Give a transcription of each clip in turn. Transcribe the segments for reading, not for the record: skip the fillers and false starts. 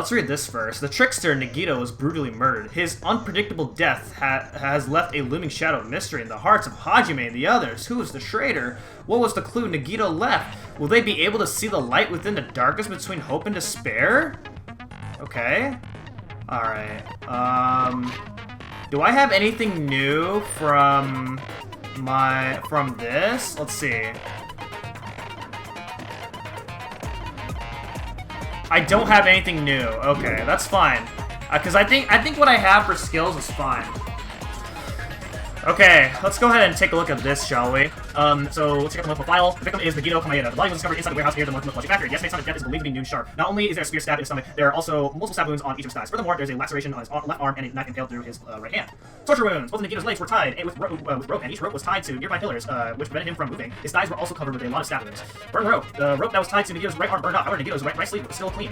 let's read this first. The trickster, Nagito, was brutally murdered. His unpredictable death has left a looming shadow of mystery in the hearts of Hajime and the others. Who was the traitor? What was the clue Nagito left? Will they be able to see the light within the darkness between hope and despair? Okay. Alright. Do I have anything new from this? Let's see. I don't have anything new. Okay, that's fine. Because I think what I have for skills is fine. Okay, let's go ahead and take a look at this, shall we? So let's check out the multiple file. The victim is Nagito Kameda. The body was discovered inside the warehouse near the Morphin factory. The estimated time of death is believed to be noon sharp. Not only is there a spear stabbed in his stomach, there are also multiple stab wounds on each of his thighs. Furthermore, there's a laceration on his left arm and a knife impaled through his right hand. Torture wounds. Both of Nagito's legs were tied with rope, and each rope was tied to nearby pillars, which prevented him from moving. His thighs were also covered with a lot of stab wounds. Burn rope. The rope that was tied to Nagito's right arm burned off. However, Nagito's right sleeve was still clean.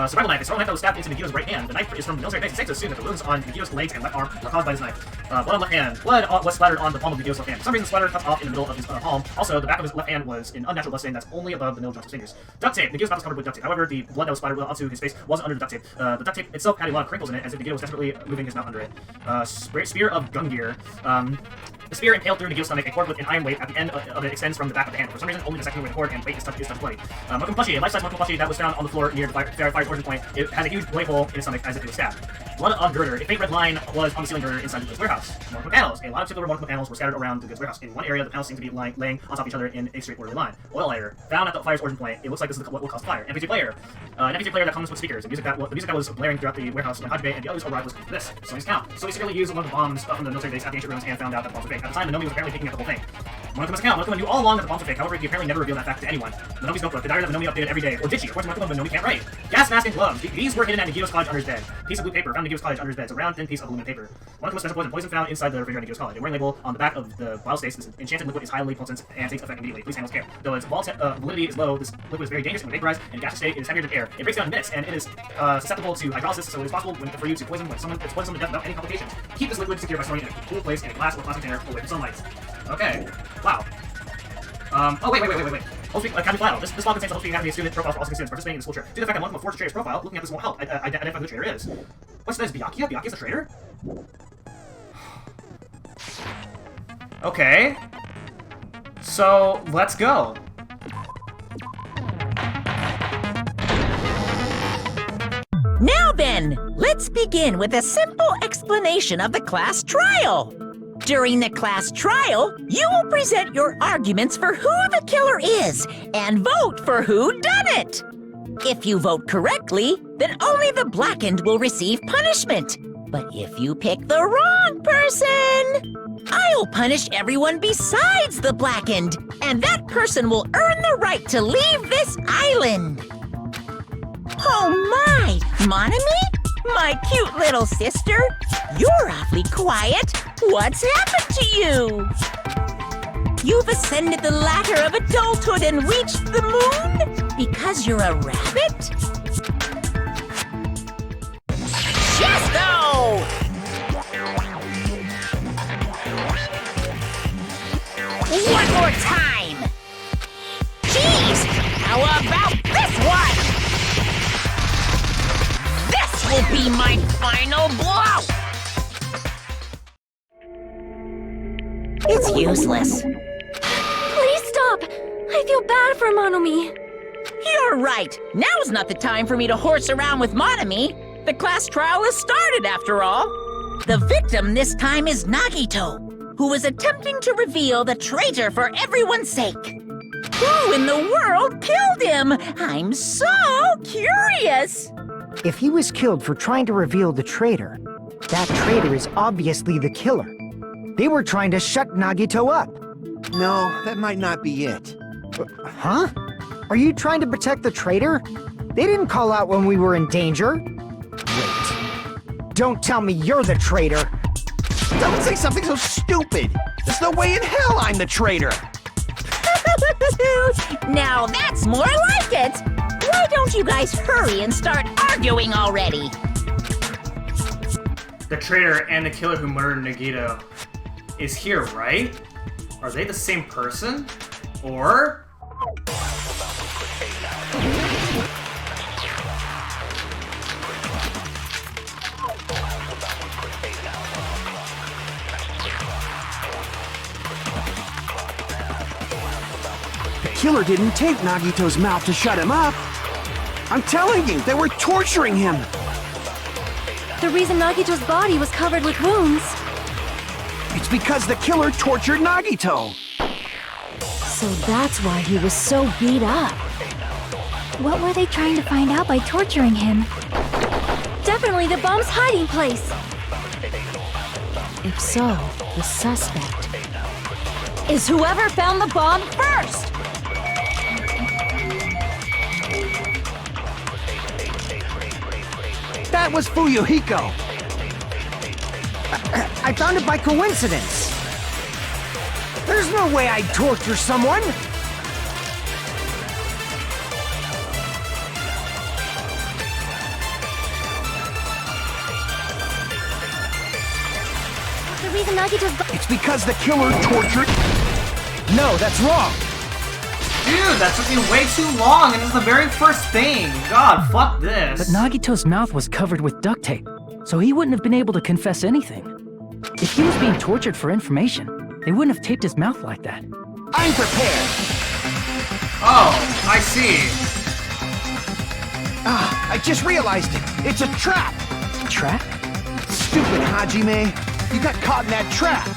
Survival knife. A survival knife that was stabbed into Nagito's right hand. The knife is from military base. It's safe to assume that the wounds on Nagito's legs and left arm were caused by this knife. Blood on left hand. Blood was splattered on the palm of Nagito's left hand. For some reason, the splatter cuts off in the middle of his palm. Also, the back of his left hand was an unnatural blood stain that's only above the middle joints of his fingers. Duct tape. Nagito's mouth was covered with duct tape. However, the blood that was splattered onto his face wasn't under the duct tape. The duct tape itself had a lot of crinkles in it, as if Nagito was desperately moving his mouth under it. Spear of Gungear. The spear impaled through Nagito's stomach. A cord with an iron weight at the end of it extends from the back of the handle. For some reason, only the second way the cord and weight is touched bloody. Mokum plushie. A life-size Mokum plushie that was found on the floor near the fire's origin point. It has a huge blade hole in its stomach as if it was stabbed. Blood on girder. A faint red line was on the ceiling girder inside the goods warehouse. Mokum panels. A lot of particular Mokum panels were scattered around the goods warehouse. In one area, the panels seemed to be laying on top of each other in a straight orderly line. Oil lighter. Found at the fire's origin point. It looks like this is what will cause fire. MP3 player. An MP3 player that comes with speakers. The music that was blaring throughout the warehouse when Hajime and the others arrived was this. Sony's count. Sony secretly used one of the bombs from the military base at the ancient ruins and found out that the bombs were fake. At the time, the Nomi was apparently picking up the whole thing. Monokuma's account. Monokuma knew all along that the bombs were fake. However, he apparently never revealed that fact to anyone. The Nomi's notebook. The diary that the Nomi updated every day. Or did she? According to Monokuma, the Nomi can't write. Gas mask and gloves. These were hidden at Nagito's cottage under his bed. Piece of blue paper. Found Nagito's cottage under his bed. It's a round, thin piece of aluminum paper. Monokuma's special poison. Poison found inside the refrigerator at Nagito's college. A warning label on the back of the bottle states. This enchanted liquid is highly potent and takes effect immediately. Please handle with care. Though its validity is low, this liquid is very dangerous and when vaporized in a gaseous state, it is heavier than air. It breaks down in minutes, and it is susceptible to hydrolysis, so it is possible for you to poison someone to death without any complications. Keep this liquid secure by storing it in a cool place in a glass or plastic container away from sunlight. Okay. Wow. Oh, wait. Host Academy file. This file contains the Host Academy student profile for all students participating in the school trip. Due to the fact that Monokuma forged the traitor's profile, looking at this won't help identify who the traitor is. What's this? Byakuya? Byakuya's the traitor? Okay. So, let's go. Now then, let's begin with a simple explanation of the class trial. During the class trial, you will present your arguments for who the killer is and vote for who done it. If you vote correctly, then only the blackened will receive punishment. But if you pick the wrong person, I'll punish everyone besides the blackened, and that person will earn the right to leave this island. Oh my, Monami? My cute little sister? You're awfully quiet. What's happened to you? You've ascended the ladder of adulthood and reached the moon? Because you're a rabbit? Chesto! One more time! Jeez! How about this one? This will be my final blow! It's useless. Please stop! I feel bad for Monomi. You're right. Now's not the time for me to horse around with Monami. The class trial has started, after all. The victim this time is Nagito, who was attempting to reveal the traitor for everyone's sake. Who in the world killed him? I'm so curious. If he was killed for trying to reveal the traitor, that traitor is obviously the killer. They were trying to shut Nagito up. No, that might not be it. Huh? Are you trying to protect the traitor? They didn't call out when we were in danger. Wait. Don't tell me you're the traitor. Don't say something so stupid! There's no way in hell I'm the traitor! Now that's more like it! Why don't you guys hurry and start arguing already? The traitor and the killer who murdered Nagito is here, right? Are they the same person? Or... killer didn't tape Nagito's mouth to shut him up. I'm telling you, they were torturing him. The reason Nagito's body was covered with wounds. It's because the killer tortured Nagito. So that's why he was so beat up. What were they trying to find out by torturing him? Definitely the bomb's hiding place! If so, the suspect Is whoever found the bomb first! That was Fuyuhiko. I found it by coincidence. There's no way I'd torture someone. the reason Nagito's It's because the killer tortured... No, that's wrong. Dude, that took me way too long, and this is the very first thing. God, fuck this. But Nagito's mouth was covered with duct tape, so he wouldn't have been able to confess anything. If he was being tortured for information, they wouldn't have taped his mouth like that. I'm prepared. Oh, I see. I just realized it. It's a trap. Trap? Stupid Hajime. You got caught in that trap.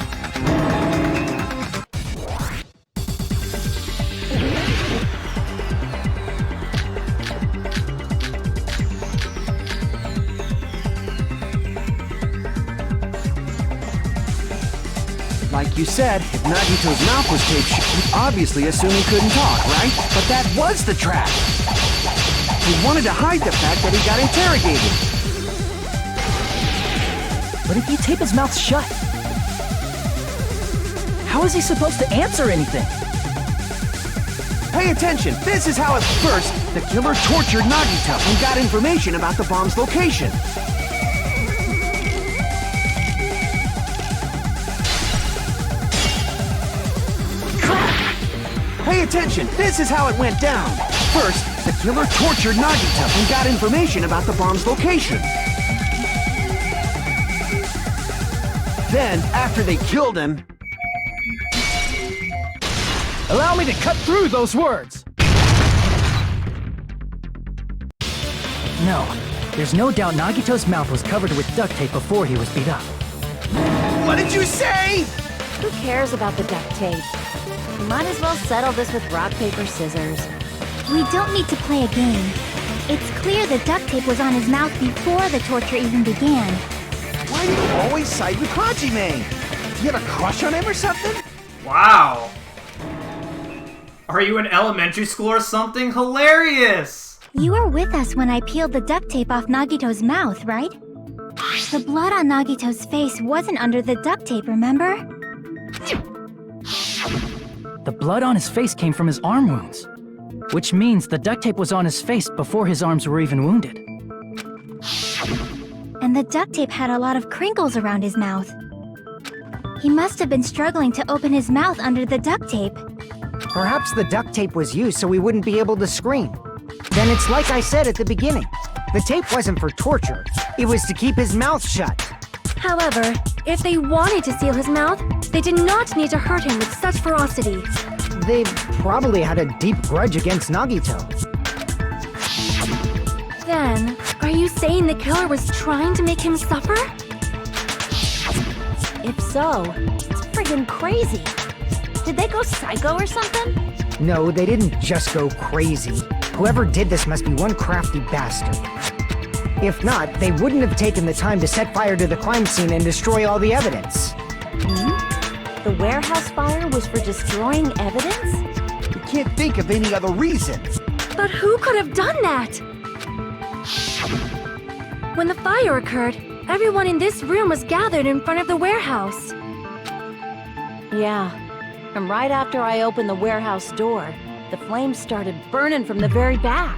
Like you said, if Nagito's mouth was taped, you obviously assume he couldn't talk, right? But that was the trap. He wanted to hide the fact that he got interrogated. But if you tape his mouth shut, how is he supposed to answer anything? Pay attention. This is how at first the killer tortured Nagito and got information about the bomb's location. Pay attention. This is how it went down. First, the killer tortured Nagito and got information about the bomb's location. Then, after they killed him... Allow me to cut through those words! No, there's no doubt Nagito's mouth was covered with duct tape before he was beat up. What did you say? Who cares about the duct tape? We might as well settle this with rock, paper, scissors. We don't need to play a game. It's clear the duct tape was on his mouth before the torture even began. Why do you always side with Hajime? Do you have a crush on him or something? Wow. Are you in elementary school or something? Hilarious! You were with us when I peeled the duct tape off Nagito's mouth, right? The blood on Nagito's face wasn't under the duct tape, remember? The blood on his face came from his arm wounds, which means the duct tape was on his face before his arms were even wounded. And the duct tape had a lot of crinkles around his mouth. He must have been struggling to open his mouth under the duct tape. Perhaps the duct tape was used so we wouldn't be able to scream. Then it's like I said at the beginning. The tape wasn't for torture. It was to keep his mouth shut. However, if they wanted to seal his mouth, they did not need to hurt him with such ferocity. They probably had a deep grudge against Nagito. Then, are you saying the killer was trying to make him suffer? If so, it's friggin' crazy. Did they go psycho or something? No, they didn't just go crazy. Whoever did this must be one crafty bastard. If not, they wouldn't have taken the time to set fire to the crime scene and destroy all the evidence. The warehouse fire was for destroying evidence? You can't think of any other reason. But who could have done that? When the fire occurred, everyone in this room was gathered in front of the warehouse. Yeah, and right after I opened the warehouse door, the flames started burning from the very back.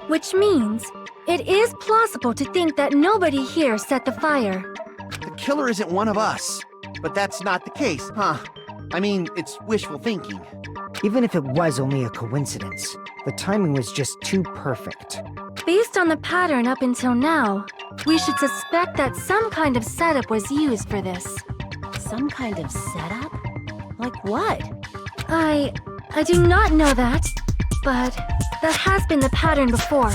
Which means, it is plausible to think that nobody here set the fire. The killer isn't one of us. But that's not the case, huh? I mean, it's wishful thinking. Even if it was only a coincidence, the timing was just too perfect. Based on the pattern up until now, we should suspect that some kind of setup was used for this. Some kind of setup? Like what? I do not know that, but that has been the pattern before.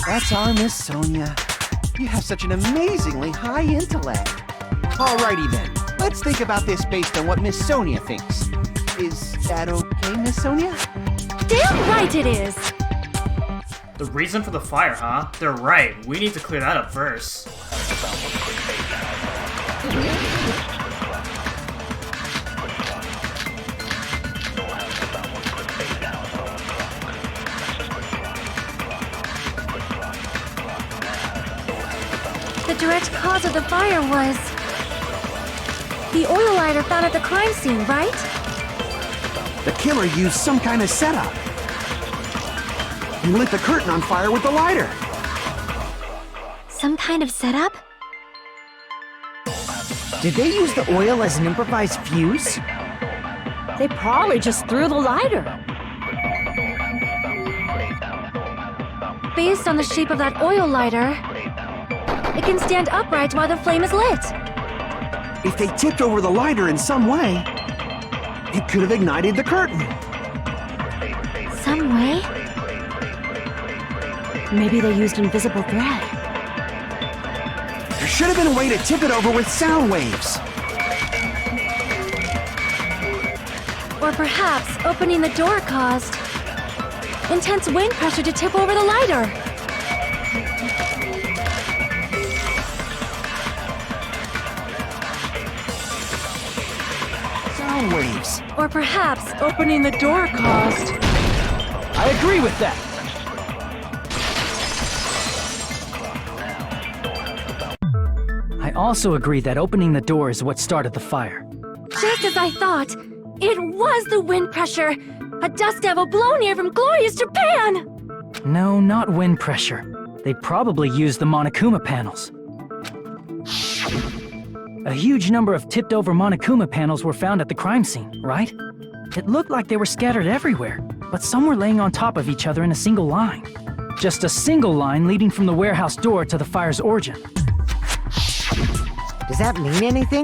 That's our Miss Sonia. You have such an amazingly high intellect. Alrighty then, let's think about this based on what Miss Sonia thinks. Is that okay, Miss Sonia? Damn right it is! The reason for the fire, huh? They're right. We need to clear that up first. The direct cause of the fire was the oil lighter found at the crime scene, right? The killer used some kind of setup. He lit the curtain on fire with the lighter. Some kind of setup? Did they use the oil as an improvised fuse? They probably just threw the lighter. Based on the shape of that oil lighter, it can stand upright while the flame is lit. If they tipped over the lighter in some way, it could have ignited the curtain. Some way? Maybe they used invisible thread. There should have been a way to tip it over with sound waves. Or perhaps opening the door caused intense wind pressure to tip over the lighter. Sound waves. Or perhaps opening the door caused... I agree with that. I also agree that opening the door is what started the fire. Just as I thought, it was the wind pressure! A dust devil blown here from glorious Japan! No, not wind pressure. They probably used the Monokuma panels. A huge number of tipped-over Monokuma panels were found at the crime scene, right? It looked like they were scattered everywhere, but some were laying on top of each other in a single line. Just a single line leading from the warehouse door to the fire's origin. Does that mean anything?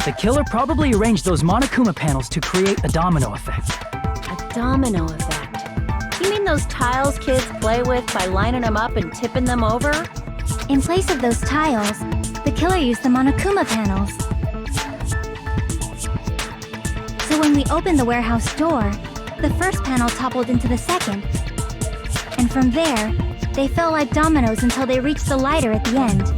The killer probably arranged those Monokuma panels to create a domino effect. A domino effect. You mean those tiles kids play with by lining them up and tipping them over? In place of those tiles, the killer used the Monokuma panels. So when we opened the warehouse door, the first panel toppled into the second. And from there, they fell like dominoes until they reached the lighter at the end.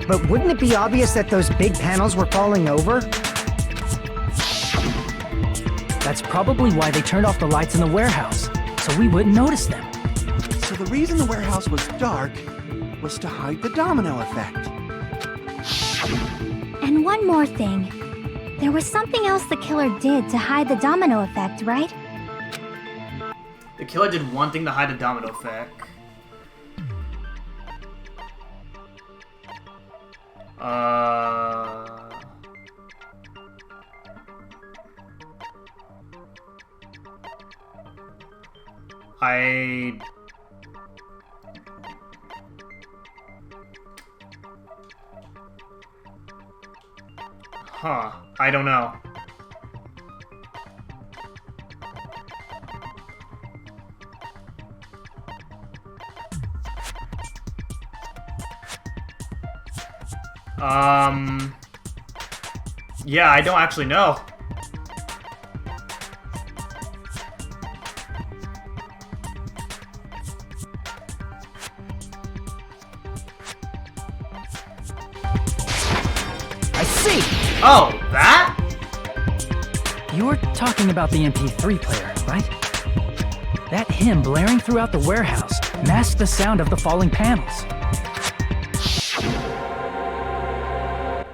But wouldn't it be obvious that those big panels were falling over? That's probably why they turned off the lights in the warehouse, so we wouldn't notice them. So the reason the warehouse was dark was to hide the domino effect. And one more thing. There was something else the killer did to hide the domino effect, right? The killer did one thing to hide the domino effect. I don't know. Yeah, I don't actually know. I see! Oh, that? You're talking about the MP3 player, right? That hymn blaring throughout the warehouse masked the sound of the falling panels.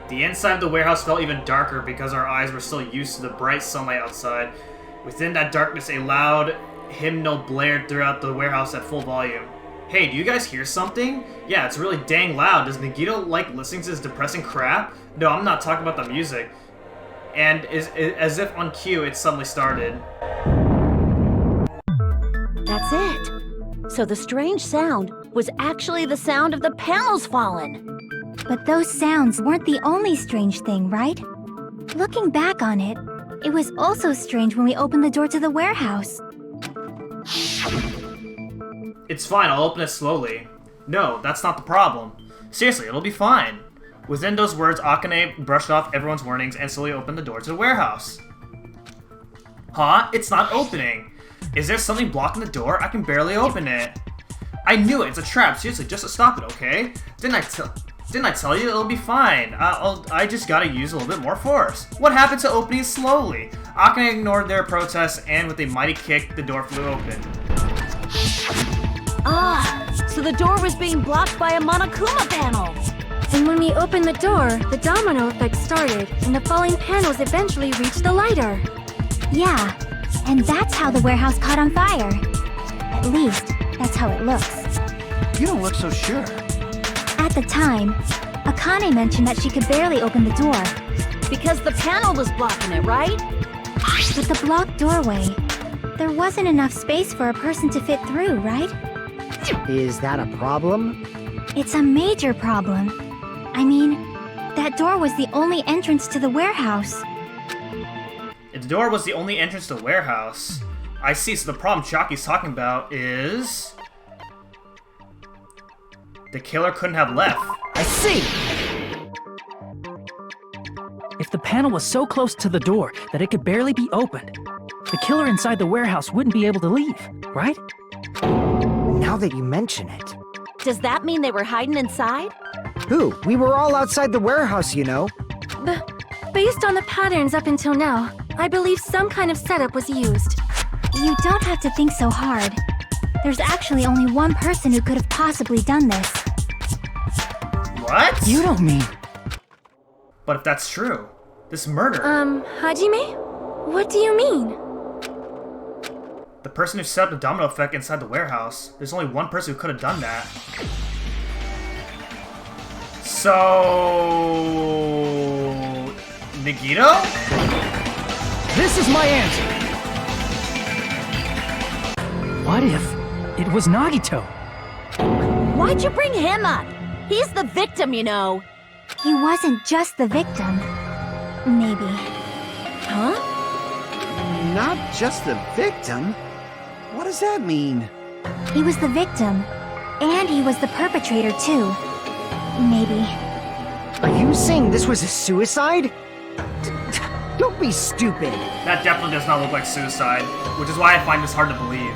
The inside of the warehouse felt even darker because our eyes were still used to the bright sunlight outside. Within that darkness, a loud hymnal blared throughout the warehouse at full volume. Hey, do you guys hear something? Yeah, it's really dang loud. Does Nagito like listening to this depressing crap? No, I'm not talking about the music. And as if on cue, it suddenly started. That's it. So the strange sound was actually the sound of the panels falling. But those sounds weren't the only strange thing, right? Looking back on it, It was also strange when we opened the door to the warehouse. It's fine, I'll open it slowly. No, that's not the problem. Seriously, it'll be fine. Within those words, Akane brushed off everyone's warnings and slowly opened the door to the warehouse. Huh? It's not opening. Is there something blocking the door? I can barely open it. I knew it. It's a trap. Seriously, just to stop it, okay? Didn't I tell you it'll be fine? I just gotta use a little bit more force. What happened to opening slowly? Akane ignored their protests, and with a mighty kick, the door flew open. Ah, so the door was being blocked by a Monokuma panel. And when we opened the door, the domino effect started, and the falling panels eventually reached the lighter. Yeah, and that's how the warehouse caught on fire. At least, that's how it looks. You don't look so sure. At the time, Akane mentioned that she could barely open the door. Because the panel was blocking it, right? With the blocked doorway, there wasn't enough space for a person to fit through, right? Is that a problem? It's a major problem. I mean, that door was the only entrance to the warehouse. If the door was the only entrance to the warehouse, I see, so the problem Chaki's talking about is... the killer couldn't have left. I see! If the panel was so close to the door that it could barely be opened, the killer inside the warehouse wouldn't be able to leave, right? Now that you mention it. Does that mean they were hiding inside? Who? We were all outside the warehouse, you know. Based on the patterns up until now, I believe some kind of setup was used. You don't have to think so hard. There's actually only one person who could have possibly done this. What? You don't mean... But if that's true, this murder... Hajime? What do you mean? The person who set up the domino effect inside the warehouse, there's only one person who could have done that. So... Nagito? This is my answer! What if it was Nagito? Why'd you bring him up? He's the victim, you know. He wasn't just the victim. Maybe. Huh? Not just the victim? What does that mean? He was the victim. And he was the perpetrator, too. Maybe. Are you saying this was a suicide? Don't be stupid. That definitely does not look like suicide, which is why I find this hard to believe.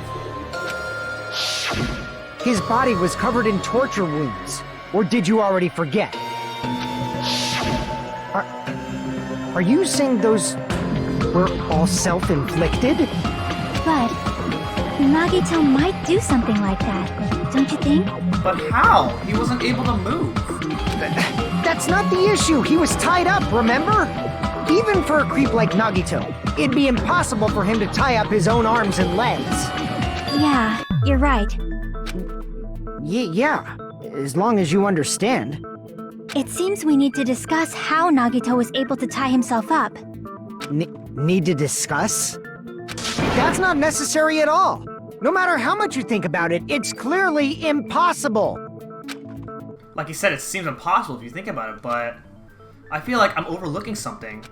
His body was covered in torture wounds. Or did you already forget? Are you saying those were all self-inflicted? But Nagito might do something like that, don't you think? But how? He wasn't able to move. That's not the issue. He was tied up, remember? Even for a creep like Nagito, it'd be impossible for him to tie up his own arms and legs. Yeah, you're right. Yeah, as long as you understand. It seems we need to discuss how Nagito was able to tie himself up. Need to discuss? That's not necessary at all. No matter how much you think about it, it's clearly impossible. Like you said, it seems impossible if you think about it, but I feel like I'm overlooking something.